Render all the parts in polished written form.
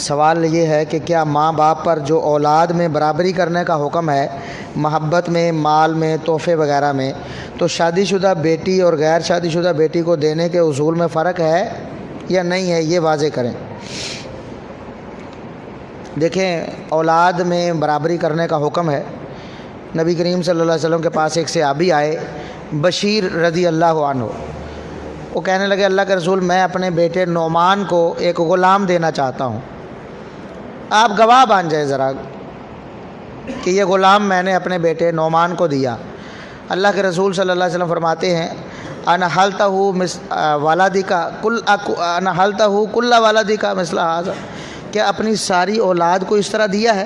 سوال یہ ہے کہ کیا ماں باپ پر جو اولاد میں برابری کرنے کا حکم ہے محبت میں، مال میں، تحفے وغیرہ میں، تو شادی شدہ بیٹی اور غیر شادی شدہ بیٹی کو دینے کے اصول میں فرق ہے یا نہیں ہے، یہ واضح کریں۔ دیکھیں، اولاد میں برابری کرنے کا حکم ہے۔ نبی کریم صلی اللہ علیہ وسلم کے پاس ایک صحابی آئے، بشیر رضی اللہ عنہ۔ وہ کہنے لگے، اللہ کے رسول، میں اپنے بیٹے نعمان کو ایک غلام دینا چاہتا ہوں، آپ گواہ بن جائے ذرا کہ یہ غلام میں نے اپنے بیٹے نعمان کو دیا۔ اللہ کے رسول صلی اللہ علیہ وسلم فرماتے ہیں، انا حلتہ والدکا انا حلتہ کل والدکا مثل ھذا، کیا اپنی ساری اولاد کو اس طرح دیا ہے؟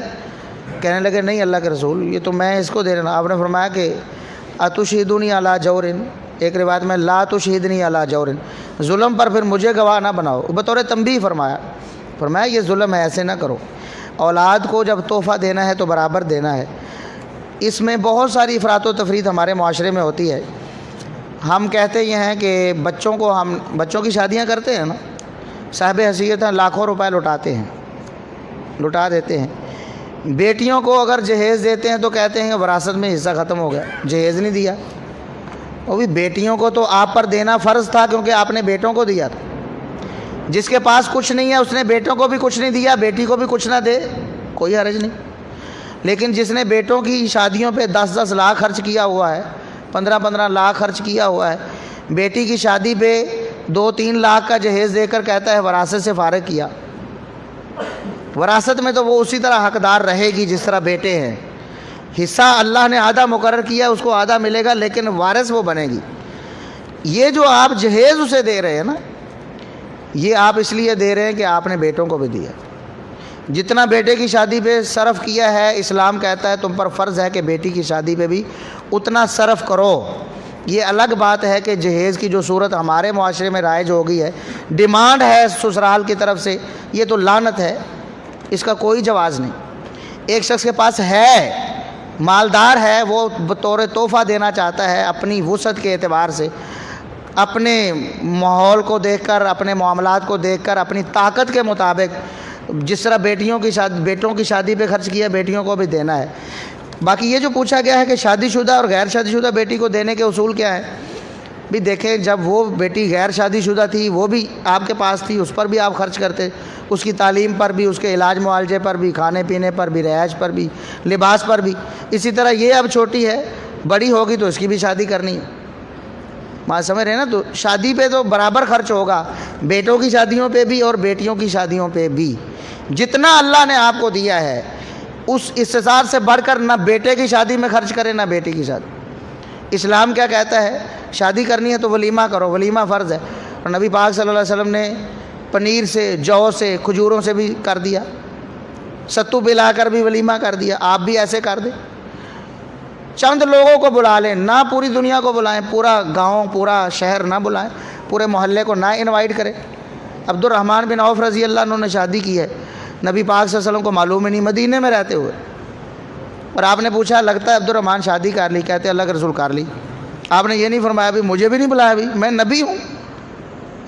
کہنے لگے، نہیں اللہ کے رسول، یہ تو میں اس کو دے رہا۔ آپ نے فرمایا کہ اتشہدونی علی جور، ایک روایت میں لا تشہدنی علی جور، ظلم پر پھر مجھے گواہ نہ بناؤ، بطور تنبیہ فرمایا یہ ظلم ہے، ایسے نہ کرو۔ اولاد کو جب تحفہ دینا ہے تو برابر دینا ہے۔ اس میں بہت ساری افراط و تفریط ہمارے معاشرے میں ہوتی ہے۔ ہم کہتے یہ ہیں کہ ہم بچوں کی شادیاں کرتے ہیں نا، صاحب حیثیت ہیں، لاکھوں روپے لٹا دیتے ہیں۔ بیٹیوں کو اگر جہیز دیتے ہیں تو کہتے ہیں کہ وراثت میں حصہ ختم ہو گیا، جہیز نہیں دیا۔ وہ بھی بیٹیوں کو تو آپ پر دینا فرض تھا کیونکہ آپ نے بیٹوں کو دیا تھا۔ جس کے پاس کچھ نہیں ہے اس نے بیٹوں کو بھی کچھ نہیں دیا، بیٹی کو بھی کچھ نہ دے، کوئی حرج نہیں۔ لیکن جس نے بیٹوں کی شادیوں پہ 10-10 لاکھ خرچ کیا ہوا ہے، 15-15 لاکھ خرچ کیا ہوا ہے، بیٹی کی شادی پہ 2-3 لاکھ کا جہیز دے کر کہتا ہے وراثت سے فارغ کیا۔ وراثت میں تو وہ اسی طرح حقدار رہے گی جس طرح بیٹے ہیں۔ حصہ اللہ نے آدھا مقرر کیا، اس کو آدھا ملے گا، لیکن وارث وہ بنے گی۔ یہ جو آپ جہیز اسے دے رہے ہیں نا، یہ آپ اس لیے دے رہے ہیں کہ آپ نے بیٹوں کو بھی دیا۔ جتنا بیٹے کی شادی پہ صرف کیا ہے، اسلام کہتا ہے تم پر فرض ہے کہ بیٹی کی شادی پہ بھی اتنا صرف کرو۔ یہ الگ بات ہے کہ جہیز کی جو صورت ہمارے معاشرے میں رائج ہو گئی ہے، ڈیمانڈ ہے سسرال کی طرف سے، یہ تو لعنت ہے، اس کا کوئی جواز نہیں۔ ایک شخص کے پاس ہے، مالدار ہے، وہ بطور تحفہ دینا چاہتا ہے اپنی وسعت کے اعتبار سے، اپنے ماحول کو دیکھ کر، اپنے معاملات کو دیکھ کر، اپنی طاقت کے مطابق جس طرح بیٹوں کی شادی پہ خرچ کیا، بیٹیوں کو بھی دینا ہے۔ باقی یہ جو پوچھا گیا ہے کہ شادی شدہ اور غیر شادی شدہ بیٹی کو دینے کے اصول کیا ہیں، بھی دیکھیں، جب وہ بیٹی غیر شادی شدہ تھی وہ بھی آپ کے پاس تھی، اس پر بھی آپ خرچ کرتے، اس کی تعلیم پر بھی، اس کے علاج معالجے پر بھی، کھانے پینے پر بھی، رہائش پر بھی، لباس پر بھی۔ اسی طرح یہ اب چھوٹی ہے، بڑی ہوگی تو اس کی بھی شادی کرنی ہے۔ بات سمجھ رہے ہیں نا؟ تو شادی پہ تو برابر خرچ ہوگا، بیٹوں کی شادیوں پہ بھی اور بیٹیوں کی شادیوں پہ بھی۔ جتنا اللہ نے آپ کو دیا ہے اس استطاعت سے بڑھ کر نہ بیٹے کی شادی میں خرچ کرے نہ بیٹی کی شادی۔ اسلام کیا کہتا ہے؟ شادی کرنی ہے تو ولیمہ کرو، ولیمہ فرض ہے۔ اور نبی پاک صلی اللہ علیہ وسلم نے پنیر سے، جو سے، کھجوروں سے بھی کر دیا، ستو پلا کر بھی ولیمہ کر دیا۔ آپ بھی ایسے کر دیں، چند لوگوں کو بلا لیں، نہ پوری دنیا کو بلائیں، پورا گاؤں، پورا شہر نہ بلائیں، پورے محلے کو نہ انوائٹ کریں۔ عبد الرحمن بن عوف رضی اللہ عنہ نے شادی کی ہے، نبی پاک صلی اللہ علیہ وسلم کو معلوم ہی نہیں، مدینے میں رہتے ہوئے۔ اور آپ نے پوچھا، لگتا ہے عبد الرحمن شادی کر لی؟ کہتے اللہ کے رسول کر لی۔ آپ نے یہ نہیں فرمایا بھی مجھے بھی نہیں بلایا، بھی میں نبی ہوں،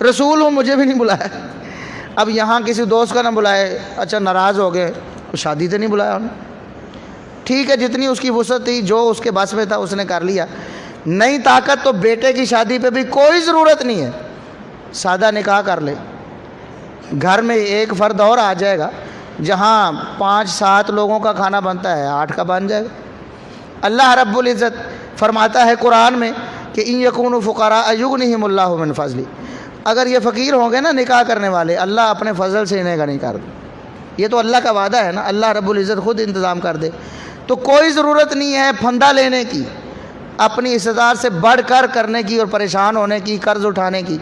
رسول ہوں، مجھے بھی نہیں بلایا۔ اب یہاں کسی دوست کا نہ بلائے، اچھا ناراض ہو گئے، شادی تو نہیں بلایا انہوں نے۔ ٹھیک ہے، جتنی اس کی وسعت تھی، جو اس کے بس میں تھا اس نے کر لیا۔ نہیں طاقت تو بیٹے کی شادی پہ بھی کوئی ضرورت نہیں ہے، سادہ نکاح کر لے۔ گھر میں ایک فرد اور آ جائے گا، جہاں 5-7 لوگوں کا کھانا بنتا ہے 8 کا بن جائے گا۔ اللہ رب العزت فرماتا ہے قرآن میں کہ ان یکونوا فقراء یغنیہم اللہ من فضلہ، اگر یہ فقیر ہوں گے نا نکاح کرنے والے، اللہ اپنے فضل سے انہیں غنی کر دے۔ یہ تو اللہ کا وعدہ ہے نا، اللہ رب العزت خود انتظام کر دے۔ تو کوئی ضرورت نہیں ہے پھندا لینے کی، اپنی استطاعت سے بڑھ کر کرنے کی اور پریشان ہونے کی، قرض اٹھانے کی۔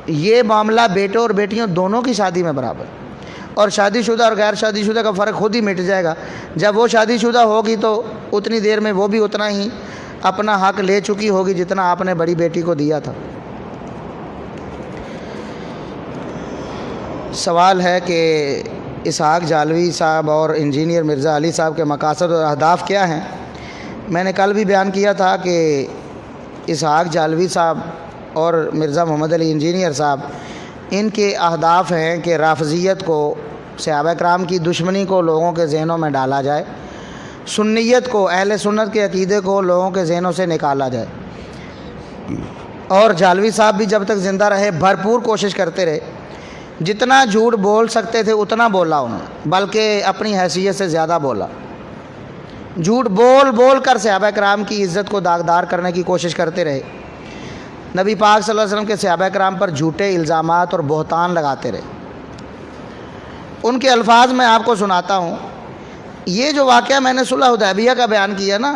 یہ معاملہ بیٹوں اور بیٹیوں دونوں کی شادی میں برابر، اور شادی شدہ اور غیر شادی شدہ کا فرق خود ہی مٹ جائے گا۔ جب وہ شادی شدہ ہوگی تو اتنی دیر میں وہ بھی اتنا ہی اپنا حق لے چکی ہوگی جتنا آپ نے بڑی بیٹی کو دیا تھا۔ سوال ہے کہ اسحاق جالوی صاحب اور انجینئر مرزا علی صاحب کے مقاصد اور اہداف کیا ہیں؟ میں نے کل بھی بیان کیا تھا کہ اسحاق جالوی صاحب اور مرزا محمد علی انجینئر صاحب، ان کے اہداف ہیں کہ رافضیت کو صحابہ کرام کی دشمنی کو لوگوں کے ذہنوں میں ڈالا جائے، سنیت کو، اہل سنت کے عقیدے کو لوگوں کے ذہنوں سے نکالا جائے۔ اور جھالوی صاحب بھی جب تک زندہ رہے بھرپور کوشش کرتے رہے، جتنا جھوٹ بول سکتے تھے اتنا بولا انہوں نے، بلکہ اپنی حیثیت سے زیادہ بولا۔ جھوٹ بول بول کر صحابہ کرام کی عزت کو داغدار کرنے کی کوشش کرتے رہے۔ نبی پاک صلی اللہ علیہ وسلم کے صحابہ کرام پر جھوٹے الزامات اور بہتان لگاتے رہے۔ ان کے الفاظ میں آپ کو سناتا ہوں۔ یہ جو واقعہ میں نے صلح حدیبیہ کا بیان کیا نا،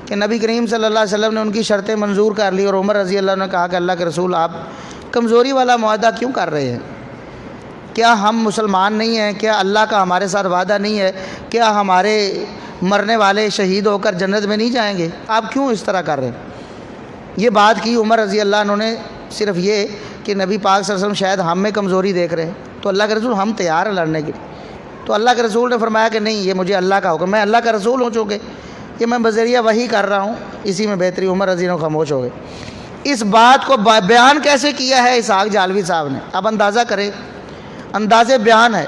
کہ نبی کریم صلی اللہ علیہ وسلم نے ان کی شرطیں منظور کر لی اور عمر رضی اللہ عنہ نے کہا کہ اللہ کے رسول آپ کمزوری والا معاہدہ کیوں کر رہے ہیں؟ کیا ہم مسلمان نہیں ہیں؟ کیا اللہ کا ہمارے ساتھ وعدہ نہیں ہے؟ کیا ہمارے مرنے والے شہید ہو کر جنت میں نہیں جائیں گے؟ آپ کیوں اس طرح کر رہے ہیں؟ یہ بات کی عمر رضی اللہ عنہ نے صرف یہ کہ نبی پاک صلی اللہ علیہ وسلم شاید ہم میں کمزوری دیکھ رہے ہیں، تو اللہ کے رسول ہم تیار ہیں لڑنے کے لیے۔ تو اللہ کے رسول نے فرمایا کہ نہیں، یہ مجھے اللہ کا حکم، میں اللہ کا رسول ہوں، چونکہ یہ میں بذریعہ وحی کر رہا ہوں، اسی میں بہتری۔ عمر رضی اللہ عنہ خاموش ہو گئے۔ اس بات کو بیان کیسے کیا ہے اسحاق جھالوی صاحب نے؟ اب اندازہ کریں، انداز بیان ہے۔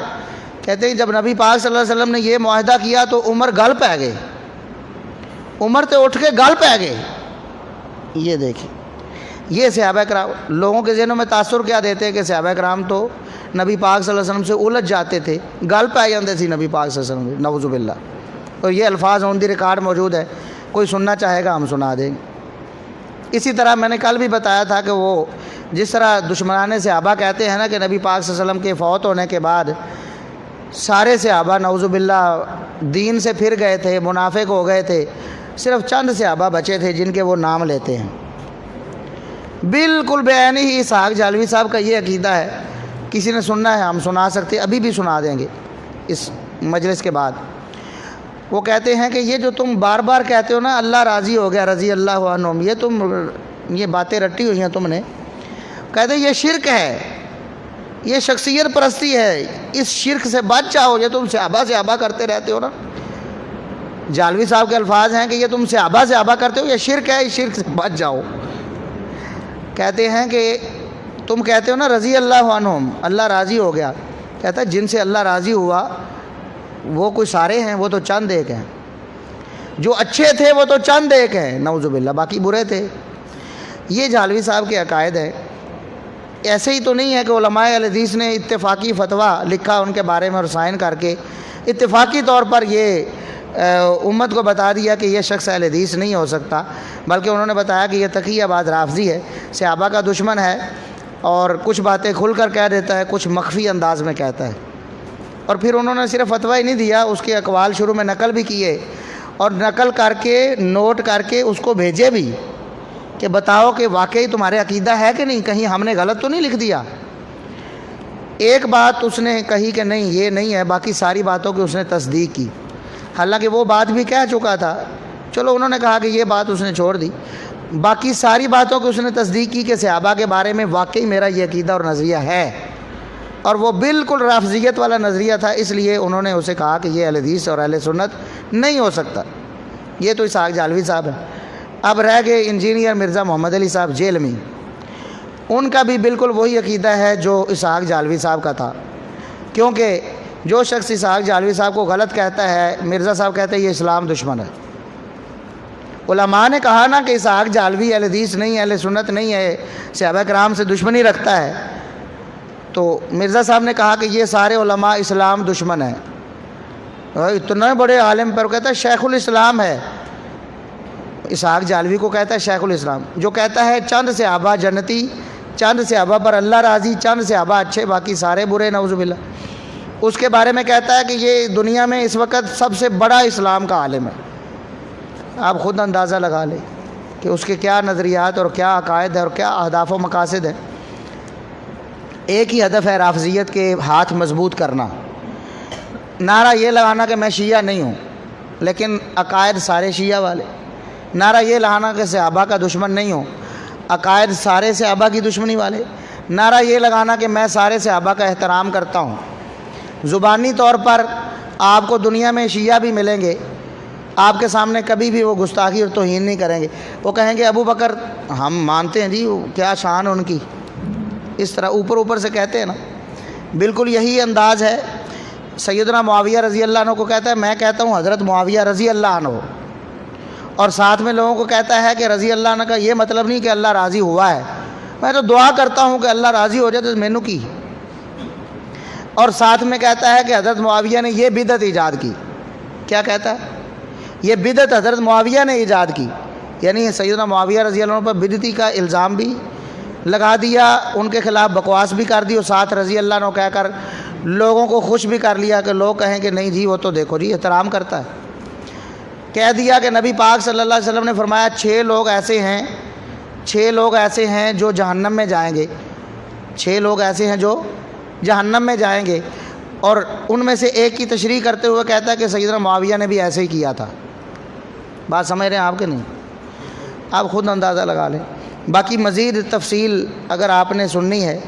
کہتے ہیں جب نبی پاک صلی اللہ علیہ وسلم نے یہ معاہدہ کیا تو عمر گل پہ گئے، عمر تے اٹھ کے گل پہ گئے۔ یہ دیکھیں، یہ صحابہ کرام لوگوں کے ذہنوں میں تاثر کیا دیتے ہیں کہ صحابہ کرام تو نبی پاک صلی اللہ علیہ وسلم سے الجھ جاتے تھے، گل پہ جاتے تھے نبی پاک صلی اللہ علیہ وسلم، نعوذ باللہ۔ اور یہ الفاظ آن دی ریکارڈ موجود ہے، کوئی سننا چاہے گا ہم سنا دیں گے۔ اسی طرح میں نے کل بھی بتایا تھا کہ وہ جس طرح دشمنان صحابہ کہتے ہیں نا کہ نبی پاک صلی اللہ علیہ وسلم کے فوت ہونے کے بعد سارے صحابہ نعوذ باللہ دین سے پھر گئے تھے، منافق ہو گئے تھے، صرف چند صحابہ بچے تھے جن کے وہ نام لیتے ہیں۔ بالکل بعینی ہی اسحاق جھالوی صاحب کا یہ عقیدہ ہے۔ کسی نے سننا ہے ہم سنا سکتے، ابھی بھی سنا دیں گے اس مجلس کے بعد۔ وہ کہتے ہیں کہ یہ جو تم بار بار کہتے ہو نا اللہ راضی ہو گیا رضی اللہ عنہم، یہ باتیں رٹی ہوئی ہیں تم نے، کہتے ہیں یہ شرک ہے، یہ شخصیت پرستی ہے، اس شرک سے بچ جاؤ۔ یہ تم صحابہ کرتے رہتے ہو نا، جھالوی صاحب کے الفاظ ہیں کہ یہ تم صحابہ کرتے ہو، یہ شرک ہے، اس شرک سے بچ جاؤ۔ کہتے ہیں کہ تم کہتے ہو نا رضی اللہ عنہم، اللہ راضی ہو گیا، کہتا ہے جن سے اللہ راضی ہوا وہ کوئی سارے ہیں؟ وہ تو چند ایک ہیں۔ جو اچھے تھے وہ تو چند ایک ہیں، نعوذ باللہ، باقی برے تھے۔ یہ جھالوی صاحب کے عقائد ہیں۔ ایسے ہی تو نہیں ہے کہ علماء اہل حدیث نے اتفاقی فتویٰ لکھا ان کے بارے میں اور سائن کر کے اتفاقی طور پر یہ امت کو بتا دیا کہ یہ شخص اہل حدیث نہیں ہو سکتا، بلکہ انہوں نے بتایا کہ یہ تقی آباد رافضی ہے، صحابہ کا دشمن ہے، اور کچھ باتیں کھل کر کہہ دیتا ہے، کچھ مخفی انداز میں کہتا ہے۔ اور پھر انہوں نے صرف فتویٰ ہی نہیں دیا، اس کے اقوال شروع میں نقل بھی کیے، اور نقل کر کے نوٹ کر کے اس کو بھیجے بھی کہ بتاؤ کہ واقعی تمہارے عقیدہ ہے کہ نہیں، کہیں ہم نے غلط تو نہیں لکھ دیا۔ ایک بات اس نے کہی کہ نہیں یہ نہیں ہے، باقی ساری باتوں کی اس نے تصدیق کی، حالانکہ وہ بات بھی کہہ چکا تھا۔ چلو انہوں نے کہا کہ یہ بات اس نے چھوڑ دی، باقی ساری باتوں کی اس نے تصدیق کی کہ صحابہ کے بارے میں واقعی میرا یہ عقیدہ اور نظریہ ہے، اور وہ بالکل رافضیت والا نظریہ تھا، اس لیے انہوں نے اسے کہا کہ یہ اہل حدیث اور اہل سنت نہیں ہو سکتا۔ یہ تو اسحاق جھالوی صاحب ہیں۔ اب رہ گئے انجینئر مرزا محمد علی صاحب جیلمی، ان کا بھی بالکل وہی عقیدہ ہے جو اسحاق جھالوی صاحب کا تھا، کیونکہ جو شخص اسحاق جھالوی صاحب کو غلط کہتا ہے، مرزا صاحب کہتے ہیں یہ اسلام دشمن ہے۔ علماء نے کہا نا کہ اسحاق جھالوی اہل حدیث نہیں، اہل سنت نہیں ہے، صحابہ کرام سے دشمنی رکھتا ہے، تو مرزا صاحب نے کہا کہ یہ سارے علماء اسلام دشمن ہیں۔ اتنے بڑے عالم پر کہتا ہے شیخ الاسلام ہے، اسحاق جھالوی کو کہتا ہے شیخ الاسلام، جو کہتا ہے چند صحابہ جنتی، چند صحابہ پر اللہ راضی، چند صحابہ اچھے باقی سارے برے، نعوذ باللہ۔ اس کے بارے میں کہتا ہے کہ یہ دنیا میں اس وقت سب سے بڑا اسلام کا عالم ہے۔ آپ خود اندازہ لگا لیں کہ اس کے کیا نظریات اور کیا عقائد ہیں اور کیا اہداف و مقاصد ہیں۔ ایک ہی ہدف ہے رافضیت کے ہاتھ مضبوط کرنا، نعرہ یہ لگانا کہ میں شیعہ نہیں ہوں لیکن عقائد سارے شیعہ والے، نعرہ یہ لگانا کہ صحابہ کا دشمن نہیں ہوں، عقائد سارے صحابہ کی دشمنی والے، نعرہ یہ لگانا کہ میں سارے صحابہ کا احترام کرتا ہوں۔ زبانی طور پر آپ کو دنیا میں شیعہ بھی ملیں گے، آپ کے سامنے کبھی بھی وہ گستاخی اور توہین نہیں کریں گے، وہ کہیں گے ابو بکر ہم مانتے ہیں جی، کیا شان ان کی، اس طرح اوپر سے کہتے ہیں نا۔ بالکل یہی انداز ہے سیدنا معاویہ رضی اللہ عنہ کو کہتا ہے میں کہتا ہوں حضرت معاویہ رضی اللہ عنہ، اور ساتھ میں لوگوں کو کہتا ہے کہ رضی اللہ عنہ کا یہ مطلب نہیں کہ اللہ راضی ہوا ہے، میں تو دعا کرتا ہوں کہ اللہ راضی ہو جائے تو مینوں کی۔ اور ساتھ میں کہتا ہے کہ حضرت معاویہ نے یہ بدعت ایجاد کی۔ کیا کہتا ہے؟ یہ بدعت حضرت معاویہ نے ایجاد کی، یعنی سیدنا معاویہ رضی اللہ عنہ پر بدعتی کا الزام بھی لگا دیا، ان کے خلاف بکواس بھی کر دی، اور ساتھ رضی اللہ عنہ کہہ کر لوگوں کو خوش بھی کر لیا کہ لوگ کہیں کہ نہیں جی وہ تو دیکھو جی احترام کرتا ہے۔ کہہ دیا کہ نبی پاک صلی اللہ علیہ وسلم نے فرمایا 6 لوگ ایسے ہیں جو جہنم میں جائیں گے، 6 لوگ ایسے ہیں جو جہنم میں جائیں گے، اور ان میں سے ایک کی تشریح کرتے ہوئے کہتا ہے کہ سیدنا معاویہ نے بھی ایسے ہی کیا تھا۔ بات سمجھ رہے ہیں آپ کہ نہیں؟ آپ خود اندازہ لگا لیں۔ باقی مزید تفصیل اگر آپ نے سننی ہے،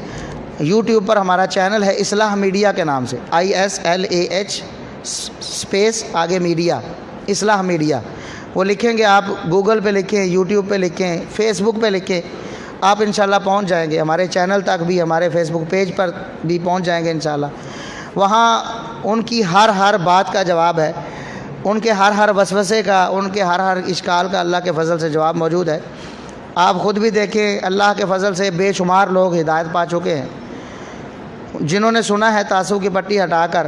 یوٹیوب پر ہمارا چینل ہے اصلاح میڈیا کے نام سے، ISLAH اسپیس آگے میڈیا، اصلاح میڈیا، وہ لکھیں گے آپ، گوگل پہ لکھیں، یوٹیوب پہ لکھیں، فیس بک پہ لکھیں، آپ انشاءاللہ پہنچ جائیں گے، ہمارے چینل تک بھی، ہمارے فیس بک پیج پر بھی پہنچ جائیں گے انشاءاللہ۔ وہاں ان کی ہر بات کا جواب ہے، ان کے ہر وسوسے کا، ان کے ہر اشکال کا اللہ کے فضل سے جواب موجود ہے۔ آپ خود بھی دیکھیں، اللہ کے فضل سے بے شمار لوگ ہدایت پا چکے ہیں۔ جنہوں نے سنا ہے تعصب کی پٹی ہٹا کر،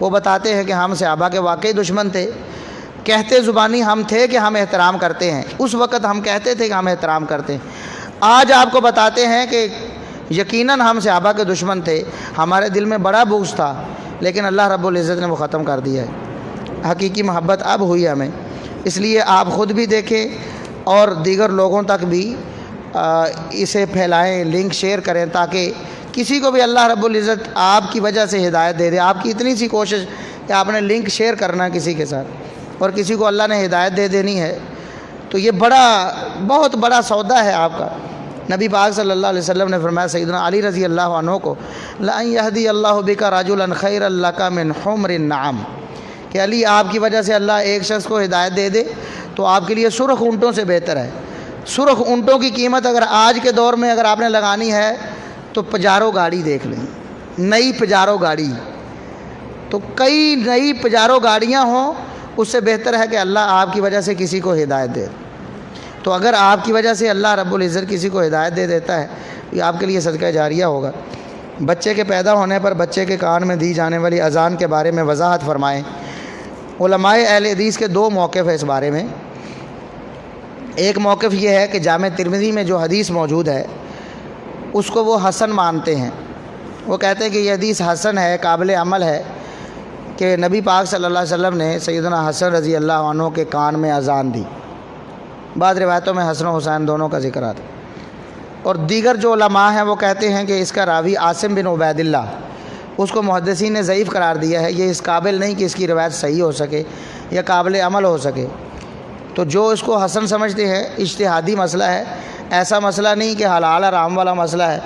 وہ بتاتے ہیں کہ ہم صحابہ کے واقعی دشمن تھے، کہتے زبانی ہم تھے کہ ہم احترام کرتے ہیں، اس وقت ہم کہتے تھے کہ ہم احترام کرتے ہیں، آج آپ کو بتاتے ہیں کہ یقیناً ہم صحابہ کے دشمن تھے، ہمارے دل میں بڑا بغض تھا، لیکن اللہ رب العزت نے وہ ختم کر دیا ہے۔ حقیقی محبت اب ہوئی ہمیں، اس لیے آپ خود بھی دیکھیں اور دیگر لوگوں تک بھی اسے پھیلائیں، لنک شیئر کریں، تاکہ کسی کو بھی اللہ رب العزت آپ کی وجہ سے ہدایت دے دے۔ آپ کی اتنی سی کوشش کہ آپ نے لنک شیئر کرنا ہے کسی کے ساتھ، اور کسی کو اللہ نے ہدایت دے دینی ہے، تو یہ بہت بڑا سودا ہے آپ کا۔ نبی پاک صلی اللہ علیہ وسلم نے فرمایا سیدنا علی رضی اللہ عنہ کو، لَأَن يَهْدِيَ اللَّهُ بِكَ رَجُلًا خَيْرًا لَكَ مِنْ حُمْرِ النَّعَمِ، کہ علی آپ کی وجہ سے اللہ ایک شخص کو ہدایت دے دے تو آپ کے لیے سرخ اونٹوں سے بہتر ہے۔ سرخ اونٹوں کی قیمت اگر آج کے دور میں اگر آپ نے لگانی ہے تو پجارو گاڑی دیکھ لیں، نئی پجارو گاڑی، تو کئی نئی پجارو گاڑیاں ہوں، اس سے بہتر ہے کہ اللہ آپ کی وجہ سے کسی کو ہدایت دے۔ تو اگر آپ کی وجہ سے اللہ رب العزت کسی کو ہدایت دے دیتا ہے، یہ آپ کے لیے صدقہ جاریہ ہوگا۔ بچے کے پیدا ہونے پر بچے کے کان میں دی جانے والی اذان کے بارے میں وضاحت فرمائیں۔ علماء اہل حدیث کے 2 موقف ہیں اس بارے میں۔ ایک موقف یہ ہے کہ جامع ترمذی میں جو حدیث موجود ہے اس کو وہ حسن مانتے ہیں، وہ کہتے ہیں کہ یہ حدیث حسن ہے، قابل عمل ہے، کہ نبی پاک صلی اللہ علیہ وسلم نے سیدنا حسن رضی اللہ عنہ کے کان میں اذان دی۔ بعض روایتوں میں حسن و حسین دونوں کا ذکر آتا ہے۔ اور دیگر جو علماء ہیں وہ کہتے ہیں کہ اس کا راوی عاصم بن عبید اللہ، اس کو محدثین نے ضعیف قرار دیا ہے، یہ اس قابل نہیں کہ اس کی روایت صحیح ہو سکے یا قابل عمل ہو سکے۔ تو جو اس کو حسن سمجھتے ہیں، اجتہادی مسئلہ ہے، ایسا مسئلہ نہیں کہ حلال حرام والا مسئلہ ہے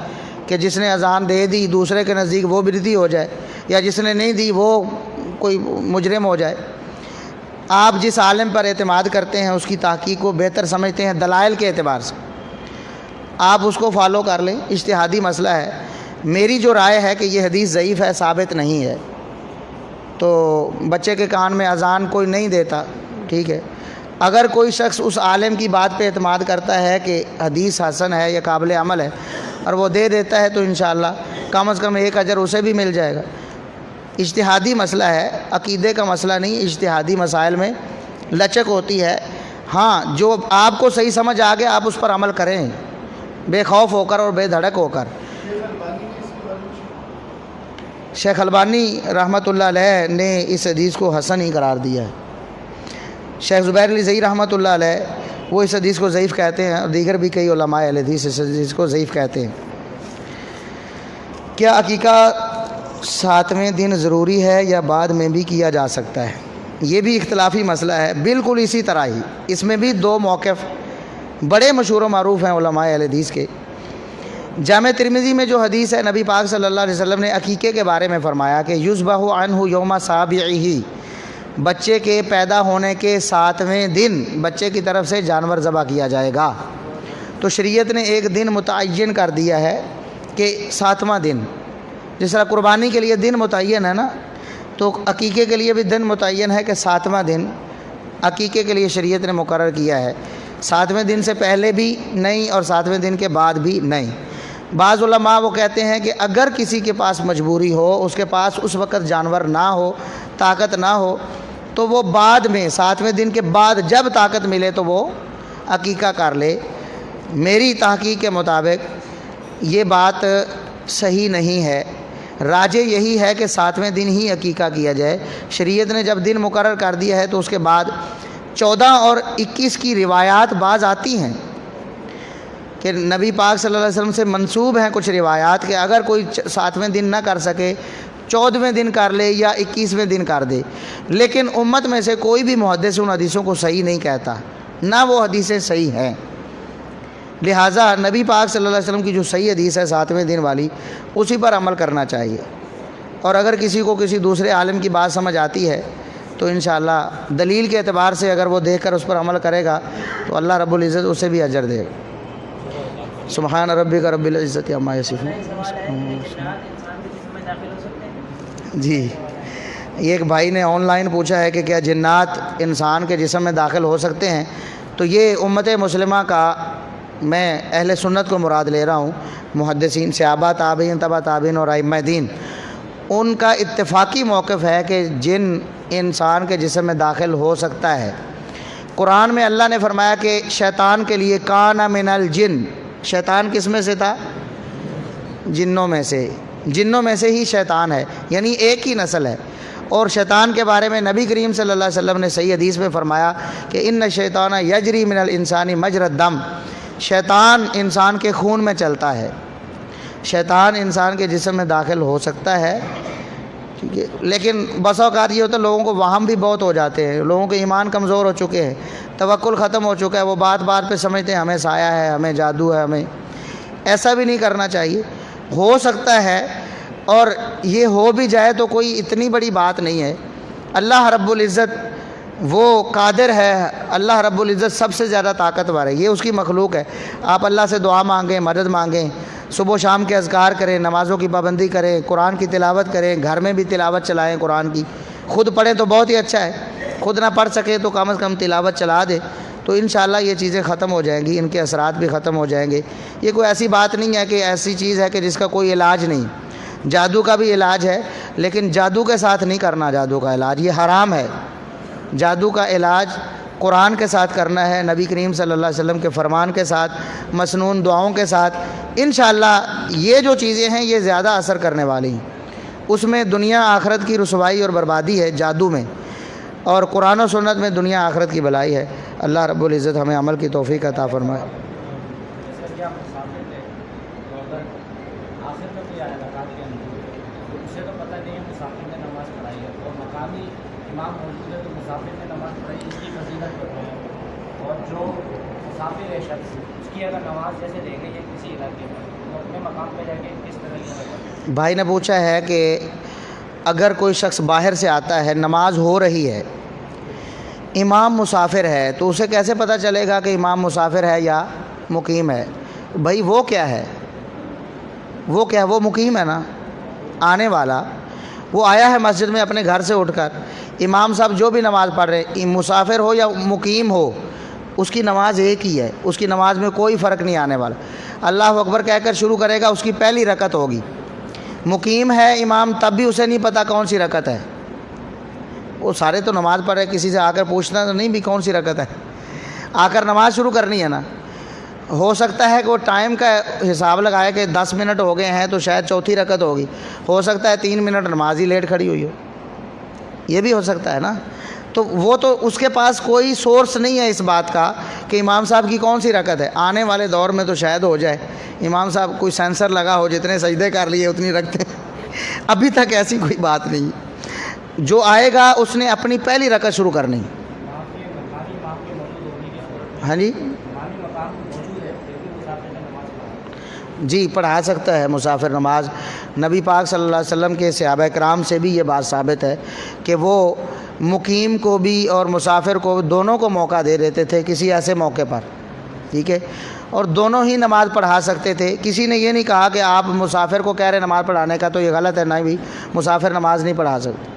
کہ جس نے اذان دے دی دوسرے کے نزدیک وہ بدعتی ہو جائے، یا جس نے نہیں دی وہ کوئی مجرم ہو جائے۔ آپ جس عالم پر اعتماد کرتے ہیں اس کی تحقیق کو بہتر سمجھتے ہیں دلائل کے اعتبار سے، آپ اس کو فالو کر لیں، اجتہادی مسئلہ ہے۔ میری جو رائے ہے کہ یہ حدیث ضعیف ہے، ثابت نہیں ہے، تو بچے کے کان میں اذان کوئی نہیں دیتا، ٹھیک ہے۔ اگر کوئی شخص اس عالم کی بات پہ اعتماد کرتا ہے کہ حدیث حسن ہے یا قابل عمل ہے اور وہ دے دیتا ہے تو انشاءاللہ کم از کم ایک اجر اسے بھی مل جائے گا۔ اجتہادی مسئلہ ہے، عقیدے کا مسئلہ نہیں، اجتہادی مسائل میں لچک ہوتی ہے۔ ہاں جو آپ کو صحیح سمجھ آ گیا آپ اس پر عمل کریں، بے خوف ہو کر اور بے دھڑک ہو کر۔ شیخ البانی رحمۃ اللہ علیہ نے اس حدیث کو حسن ہی قرار دیا ہے۔ شیخ زبیر علی زئی رحمۃ اللہ علیہ وہ اس حدیث کو ضعیف کہتے ہیں، اور دیگر بھی کئی علماء اہل حدیث اس حدیث کو ضعیف کہتے ہیں۔ کیا عقیقہ 7ویں دن ضروری ہے یا بعد میں بھی کیا جا سکتا ہے؟ یہ بھی اختلافی مسئلہ ہے، بالکل اسی طرح ہی اس میں بھی 2 موقف بڑے مشہور و معروف ہیں علماء اہل حدیث کے۔ جامع ترمذی میں جو حدیث ہے، نبی پاک صلی اللہ علیہ وسلم نے عقیقے کے بارے میں فرمایا کہ یذبح عنہ یوم سابعہ، بچے کے پیدا ہونے کے 7ویں دن بچے کی طرف سے جانور ذبح کیا جائے گا۔ تو شریعت نے ایک دن متعین کر دیا ہے کہ 7واں دن، جس طرح قربانی کے لیے دن متعین ہے نا، تو عقیقے کے لیے بھی دن متعین ہے کہ 7واں دن عقیقے کے لیے شریعت نے مقرر کیا ہے، 7ویں دن سے پہلے بھی نہیں اور 7ویں دن کے بعد بھی نہیں۔ بعض علماء وہ کہتے ہیں کہ اگر کسی کے پاس مجبوری ہو، اس کے پاس اس وقت جانور نہ ہو، طاقت نہ ہو، تو وہ بعد میں 7ویں دن کے بعد جب طاقت ملے تو وہ عقیقہ کر لے۔ میری تحقیق کے مطابق یہ بات صحیح نہیں ہے، راجح یہی ہے کہ 7ویں دن ہی عقیقہ کیا جائے۔ شریعت نے جب دن مقرر کر دیا ہے تو اس کے بعد 14 اور 21 کی روایات بعض آتی ہیں کہ نبی پاک صلی اللہ علیہ وسلم سے منسوب ہیں کچھ روایات کہ اگر کوئی 7ویں دن نہ کر سکے 14ویں دن کر لے یا 21ویں دن کر دے، لیکن امت میں سے کوئی بھی محدث ان حدیثوں کو صحیح نہیں کہتا، نہ وہ حدیثیں صحیح ہیں۔ لہٰذا نبی پاک صلی اللہ علیہ وسلم کی جو صحیح حدیث ہے 7ویں دن والی، اسی پر عمل کرنا چاہیے۔ اور اگر کسی کو کسی دوسرے عالم کی بات سمجھ آتی ہے تو انشاءاللہ دلیل کے اعتبار سے اگر وہ دیکھ کر اس پر عمل کرے گا تو اللہ رب العزت اسے بھی اجر دے گا۔ سبحان ربک رب العزت عما یصفون۔ جی، ایک بھائی نے آن لائن پوچھا ہے کہ کیا جنات انسان کے جسم میں داخل ہو سکتے ہیں؟ تو یہ امت مسلمہ کا، میں اہل سنت کو مراد لے رہا ہوں، محدثین، صحابہ، تابعین، تبع تابعین اور ائمہ دین، ان کا اتفاقی موقف ہے کہ جن انسان کے جسم میں داخل ہو سکتا ہے۔ قرآن میں اللہ نے فرمایا کہ شیطان کے لیے کان من الجن، شیطان کس میں سے تھا؟ جنوں میں سے، جنوں میں سے ہی شیطان ہے، یعنی ایک ہی نسل ہے۔ اور شیطان کے بارے میں نبی کریم صلی اللہ علیہ وسلم نے صحیح حدیث میں فرمایا کہ ان الشیطان یجری من الانسان مجری الدم، شیطان انسان کے خون میں چلتا ہے۔ شیطان انسان کے جسم میں داخل ہو سکتا ہے، ٹھیک ہے، لیکن بس اوقات یہ ہوتا ہے لوگوں کو وہم بھی بہت ہو جاتے ہیں، لوگوں کے ایمان کمزور ہو چکے ہیں، توکل ختم ہو چکا ہے، وہ بات بات پہ سمجھتے ہیں ہمیں سایہ ہے، ہمیں جادو ہے، ہمیں ایسا بھی نہیں کرنا چاہیے۔ ہو سکتا ہے، اور یہ ہو بھی جائے تو کوئی اتنی بڑی بات نہیں ہے۔ اللہ رب العزت وہ قادر ہے، اللہ رب العزت سب سے زیادہ طاقتور ہے، یہ اس کی مخلوق ہے۔ آپ اللہ سے دعا مانگیں، مدد مانگیں، صبح و شام کے اذکار کریں، نمازوں کی پابندی کریں، قرآن کی تلاوت کریں، گھر میں بھی تلاوت چلائیں قرآن کی، خود پڑھیں تو بہت ہی اچھا ہے، خود نہ پڑھ سکے تو کم از کم تلاوت چلا دے، تو انشاءاللہ یہ چیزیں ختم ہو جائیں گی، ان کے اثرات بھی ختم ہو جائیں گے۔ یہ کوئی ایسی بات نہیں ہے کہ ایسی چیز ہے کہ جس کا کوئی علاج نہیں، جادو کا بھی علاج ہے، لیکن جادو کے ساتھ نہیں کرنا، جادو کا علاج یہ حرام ہے۔ جادو کا علاج قرآن کے ساتھ کرنا ہے، نبی کریم صلی اللہ علیہ وسلم کے فرمان کے ساتھ، مسنون دعاؤں کے ساتھ۔ انشاءاللہ یہ جو چیزیں ہیں یہ زیادہ اثر کرنے والی ہیں، اس میں دنیا آخرت کی رسوائی اور بربادی ہے جادو میں، اور قرآن و سنت میں دنیا آخرت کی بھلائی ہے۔ اللہ رب العزت ہمیں عمل کی توفیق عطا فرمائے۔ امام موجود ہے تو مسافر نے نماز پڑھی، اس کی فضیلت بتائیں، اور جو مسافر ہے شخص اس کی اگر نماز جیسے رہ گئی ہے کسی علاقے میں تو اپنے مقام پہ جا کے کس طرح کی؟ بھائی نے پوچھا ہے کہ اگر کوئی شخص باہر سے آتا ہے، نماز ہو رہی ہے، امام مسافر ہے، تو اسے کیسے پتہ چلے گا کہ امام مسافر ہے یا مقیم ہے؟ بھائی وہ کیا ہے، وہ کیا ہے، وہ مقیم ہے نا، آنے والا، وہ آیا ہے مسجد میں اپنے گھر سے اٹھ کر، امام صاحب جو بھی نماز پڑھ رہے ہیں، مسافر ہو یا مقیم ہو، اس کی نماز ایک ہی ہے، اس کی نماز میں کوئی فرق نہیں آنے والا۔ اللہ اکبر کہہ کر شروع کرے گا، اس کی پہلی رکعت ہوگی۔ مقیم ہے امام تب بھی اسے نہیں پتہ کون سی رکعت ہے، وہ سارے تو نماز پڑھ رہے، کسی سے آ کر پوچھنا تو نہیں بھی کون سی رکعت ہے، آ کر نماز شروع کرنی ہے نا۔ ہو سکتا ہے کہ وہ ٹائم کا حساب لگائے کہ 10 منٹ ہو گئے ہیں تو شاید چوتھی رکعت ہوگی، ہو سکتا ہے 3 منٹ نماز ہی لیٹ کھڑی ہوئی ہو، یہ بھی ہو سکتا ہے نا۔ تو وہ تو اس کے پاس کوئی سورس نہیں ہے اس بات کا کہ امام صاحب کی کون سی رکعت ہے۔ آنے والے دور میں تو شاید ہو جائے، امام صاحب کوئی سینسر لگا ہو، جتنے سجدے کر لیے اتنی رکھتے ہیں، ابھی تک ایسی کوئی بات نہیں۔ جو آئے گا اس نے اپنی پہلی رکعت شروع کرنی۔ ہاں جی جی، پڑھا سکتا ہے مسافر نماز۔ نبی پاک صلی اللہ علیہ وسلم کے صحابہ کرام سے بھی یہ بات ثابت ہے کہ وہ مقیم کو بھی اور مسافر کو دونوں کو موقع دے دیتے تھے کسی ایسے موقع پر، ٹھیک ہے، اور دونوں ہی نماز پڑھا سکتے تھے۔ کسی نے یہ نہیں کہا کہ آپ مسافر کو کہہ رہے نماز پڑھانے کا تو یہ غلط ہے، نہیں بھی مسافر نماز نہیں پڑھا سکتے۔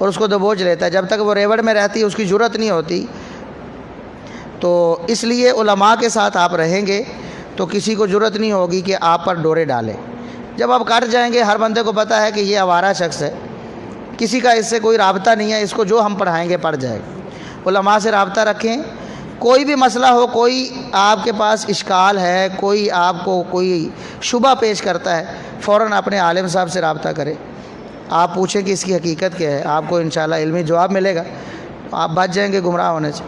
اور اس کو دبوچ لیتا ہے. جب تک وہ ریوڑ میں رہتی ہے اس کی جرأت نہیں ہوتی. تو اس لیے علماء کے ساتھ آپ رہیں گے تو کسی کو جرأت نہیں ہوگی کہ آپ پر ڈورے ڈالے. جب آپ کٹ جائیں گے ہر بندے کو پتہ ہے کہ یہ آوارہ شخص ہے, کسی کا اس سے کوئی رابطہ نہیں ہے, اس کو جو ہم پڑھائیں گے پڑھ جائے گا. علماء سے رابطہ رکھیں. کوئی بھی مسئلہ ہو, کوئی آپ کے پاس اشکال ہے, کوئی آپ کو کوئی شبہ پیش کرتا ہے, فوراً اپنے عالم صاحب سے رابطہ کریں. آپ پوچھیں کہ اس کی حقیقت کیا ہے, آپ کو انشاءاللہ علمی جواب ملے گا, آپ بچ جائیں گے گمراہ ہونے سے.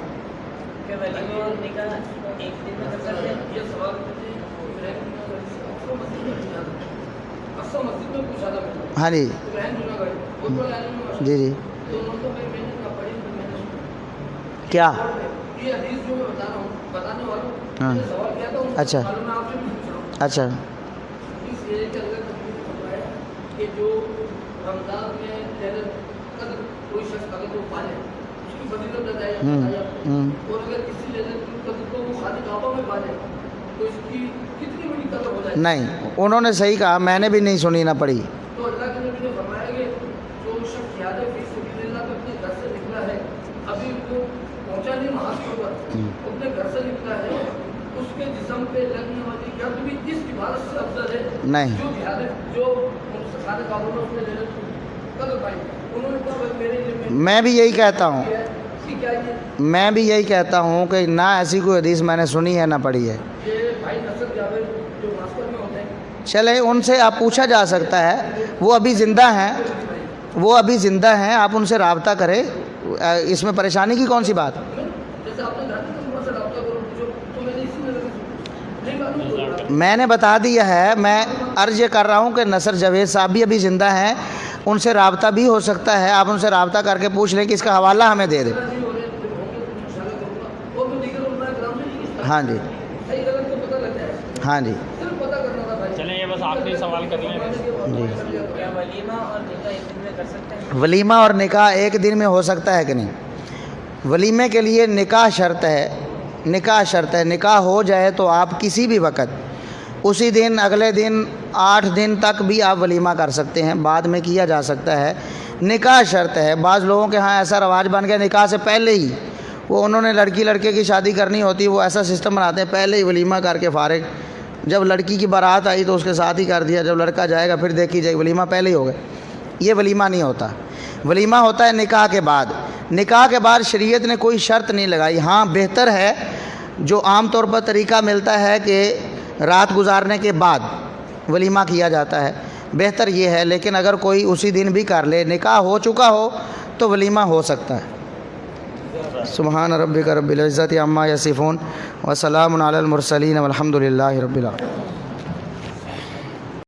ہاں جی جی جی کیا ہاں اچھا اچھا نہیں, انہوں نے صحیح کہا, میں نے بھی نہیں سنی نہ پڑھی. تو اللہ کے نبی نے فرمایا کہ جو شخص یاد فی سبیل اللہ کے اپنے گھر سے نکلا ہے, ابھی وہ پہنچا نہیں وہاں کے اوپر, اپنے گھر سے نکلا ہے, اس کے جسم پہ لگنے والی گرد بھی اس عبادت سے افضل ہے نہیں جو یاد جو سارے کاموں میں اس نے جنت قدر پائی. انہوں نے کہا میرے لیے میں بھی یہی کہتا ہوں, میں بھی یہی کہتا ہوں کہ نہ ایسی کوئی حدیث میں نے سنی ہے نہ پڑھی ہے. یہ بھائی نصر جاوید جو ماسکو میں ہوتے ہیں, چلے ان سے آپ پوچھا جا سکتا ہے, وہ ابھی زندہ ہیں, وہ ابھی زندہ ہیں, آپ ان سے رابطہ کریں, اس میں پریشانی کی کون سی بات. جیسے آپ نے جانا سے رابطہ کرو تو میں نے اسی میں میں نے بتا دیا ہے. میں عرض یہ کر رہا ہوں کہ نصر جاوید صاحب بھی ابھی زندہ ہیں, ان سے رابطہ بھی ہو سکتا ہے. آپ ان سے رابطہ کر کے پوچھ لیں کہ اس کا حوالہ ہمیں دے دیں. ہاں جی ہاں جی چلیں یہ بس آخری سوال کر لیں. جی, کیا ولیمہ اور نکاح ایک دن میں کر سکتے ہیں؟ ولیمہ اور نکاح ایک دن میں ہو سکتا ہے کہ نہیں؟ ولیمے کے لیے نکاح شرط ہے, نکاح شرط ہے. نکاح ہو جائے تو آپ کسی بھی وقت, اسی دن, اگلے دن, 8 دن تک بھی آپ ولیمہ کر سکتے ہیں, بعد میں کیا جا سکتا ہے. نکاح شرط ہے. بعض لوگوں کے ہاں ایسا رواج بن گیا نکاح سے پہلے ہی, وہ انہوں نے لڑکی لڑکے کی شادی کرنی ہوتی, وہ ایسا سسٹم بناتے ہیں پہلے ہی ولیمہ کر کے فارغ. جب لڑکی کی بارات آئی تو اس کے ساتھ ہی کر دیا, جب لڑکا جائے گا پھر دیکھی جائے, ولیمہ پہلے ہی ہو گئے. یہ ولیمہ نہیں ہوتا. ولیمہ ہوتا ہے نکاح کے بعد. نکاح کے بعد شریعت نے کوئی شرط نہیں لگائی. ہاں بہتر ہے, جو عام طور پر طریقہ ملتا ہے کہ رات گزارنے کے بعد ولیمہ کیا جاتا ہے, بہتر یہ ہے. لیکن اگر کوئی اسی دن بھی کر لے, نکاح ہو چکا ہو, تو ولیمہ ہو سکتا ہے. سبحان ربک رب العزت عما یصفون وسلام علی المرسلین والحمد للہ رب العالمین.